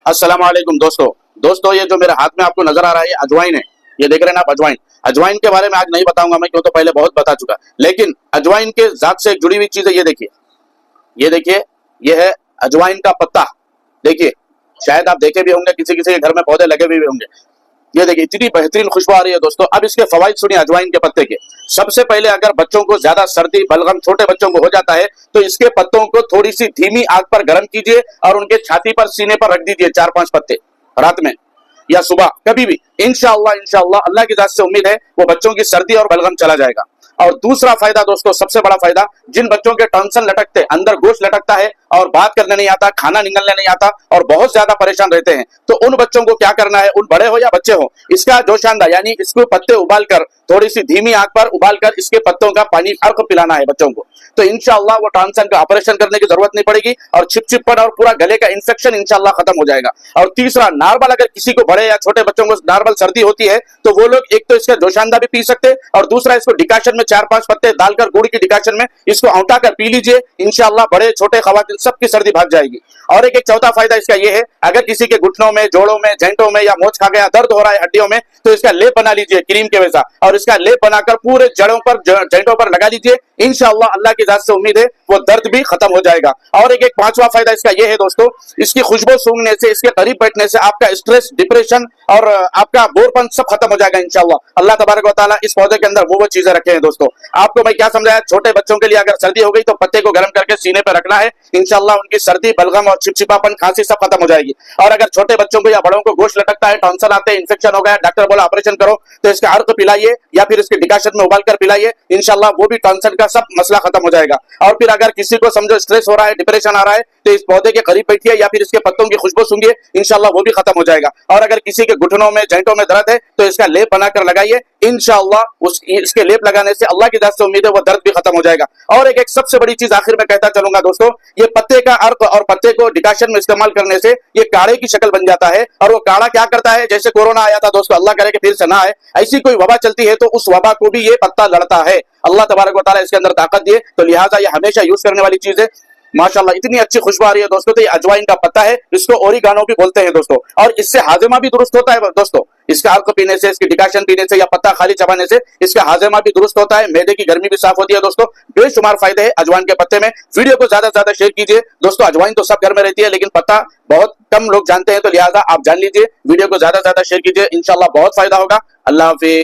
अस्सलाम वालेकुम दोस्तों ये जो मेरे हाथ में आपको नजर आ रहा है ये अजवाइन है। ये देख रहे हैं ना आप अजवाइन। अजवाइन के बारे में आज नहीं बताऊंगा मैं, क्यों तो पहले बहुत बता चुका, लेकिन अजवाइन के जात से जुड़ी हुई चीज है। ये देखिए ये है अजवाइन का पत्ता। देखिए शायद आप देखे भी होंगे, किसी किसी के घर में पौधे लगे भी होंगे। ये देखिए इतनी बेहतरीन खुशबू आ रही है दोस्तों। अब इसके फवाइद सुनिए अजवाइन के पत्ते के। सबसे पहले अगर बच्चों को ज्यादा सर्दी बलगम छोटे बच्चों को हो जाता है तो इसके पत्तों को थोड़ी सी धीमी आग पर गर्म कीजिए और उनके छाती पर सीने पर रख दीजिए 4-5 पत्ते रात में या सुबह कभी भी। इंशाअल्लाह अल्लाह की जात से उम्मीद है वो बच्चों की सर्दी और बलगम चला जाएगा। और दूसरा फायदा दोस्तों, सबसे बड़ा फायदा, जिन बच्चों के टॉन्सिल लटकते, अंदर गोश्त लटकता है और बात करने नहीं आता, खाना निगलने नहीं आता और बहुत ज्यादा परेशान रहते हैं, तो उन बच्चों को क्या करना है, उन बड़े हो या बच्चे हो, इसका जोशांदा यानी इसको पत्ते उबालकर थोड़ी सी धीमी आग पर उबालकर इसके पत्तों का पानी अर्क पिलाना है बच्चों को। तो इंशाअल्लाह वो टॉन्सिल का ऑपरेशन करने की जरूरत नहीं पड़ेगी और छिपचिपन और पूरा गले का इंफेक्शन इंशाअल्लाह खत्म हो जाएगा। और तीसरा, नॉर्मल अगर किसी को बड़े या छोटे बच्चों को नॉर्मल सर्दी होती है तो वो लोग एक तो इसका जोशांदा भी पी सकते और दूसरा इसको डिकाशन में 4-5 पत्ते डालकर गुड़ की डिकाशन में इसको औंटा कर पी लीजिए। इंशाअल्लाह बड़े छोटे खवातीन सबकी सर्दी भाग जाएगी। और एक चौथा फायदा इसका ये है, अगर किसी के घुटनों में, जोड़ों में, जॉइंटों में या मोच खा गया, दर्द हो रहा है हड्डियों में, तो इसका लेप बना लीजिए क्रीम के वैसा और इसका लेप बनाकर पूरे जड़ों पर, जॉइंटों पर लगा लीजिए। इंशाअल्लाह अल्लाह की जात से उम्मीद है वो दर्द भी खत्म हो जाएगा। और एक पांचवा फायदा इसका ये है दोस्तों, इसकी खुशबू सूंघने से, इसके करीब बैठने से आपका स्ट्रेस, डिप्रेशन और आपका बोरपन सब खत्म हो जाएगा इंशाअल्लाह। अल्लाह तबारक व तआला इस पौधे के अंदर वो चीजें रखे हैं दोस्तों। आपको मैं क्या समझाया, छोटे बच्चों के लिए अगर सर्दी हो गई तो पत्ते को गर्म करके सीने पर रखना है। इंशाअल्लाह उनकी सर्दी, बलगम और चिपचिपापन, खांसी सब खत्म हो जाएगी। और अगर छोटे बच्चों को या बड़ों को गोश्त लटकता है, टॉन्सिल आते हैं, इंफेक्शन हो गया, डॉक्टर बोला ऑपरेशन करो, तो इसका अर्क पिलाइए या फिर इसके डिकाशन में उबालकर पिलाइए। इंशाअल्लाह वो भी टॉन्सिल का सब मसला खत्म हो जाएगा। और फिर अगर किसी को समझो स्ट्रेस हो रहा है, डिप्रेशन आ रहा है, तो इस पौधे के करीब बैठिए या फिर इसके पत्तों की खुशबू सूंघिए, इंशाअल्लाह वो भी खत्म हो जाएगा। और अगर किसी के घुटनों में, जॉइंटों में दर्द है तो इसका लेप बनाकर लगाइए। इंशाअल्लाह इसके लेप लगाने से अल्लाह की जात से उम्मीद है वो दर्द भी खत्म हो जाएगा। और एक सबसे बड़ी चीज आखिर में कहता चलूंगा दोस्तों, ये पत्ते का अर्क और पत्ते को डिकाशन में इस्तेमाल करने से ये काढ़े की शक्ल बन जाता है। और वो काढ़ा क्या करता है, जैसे कोरोना आया था दोस्तों, अल्लाह करे कि फिर से ना आए, ऐसी कोई वबा चलती है तो उस वबा को भी ये पत्ता लड़ता है। अल्लाह तबारक व तआला इसके अंदर ताकत दिए, तो लिहाजा ये हमेशा यूज करने वाली चीज है। माशाल्लाह इतनी अच्छी खुशबू आ रही है दोस्तों। तो ये अजवाइन का पत्ता है, इसको ओरिगानो भी बोलते हैं दोस्तों। और इससे हाजिमा भी दुरुस्त होता है दोस्तों। इसका अर्क पीने से, इसकी डिकाशन पीने से या पत्ता खाली चबाने से इसका हाजिमा भी दुरुस्त होता है, मैदे की गर्मी भी साफ होती है दोस्तों। बेशुमार फायदे हैं अजवाइन के पत्ते में। वीडियो को ज्यादा से ज्यादा शेयर कीजिए दोस्तों। अजवाइन तो सब घर में रहती है लेकिन पत्ता बहुत कम लोग जानते हैं, तो लिहाजा आप जान लीजिए, वीडियो को ज्यादा से ज्यादा शेयर कीजिए। इंशाअल्लाह बहुत फायदा होगा। अल्लाह हाफिज।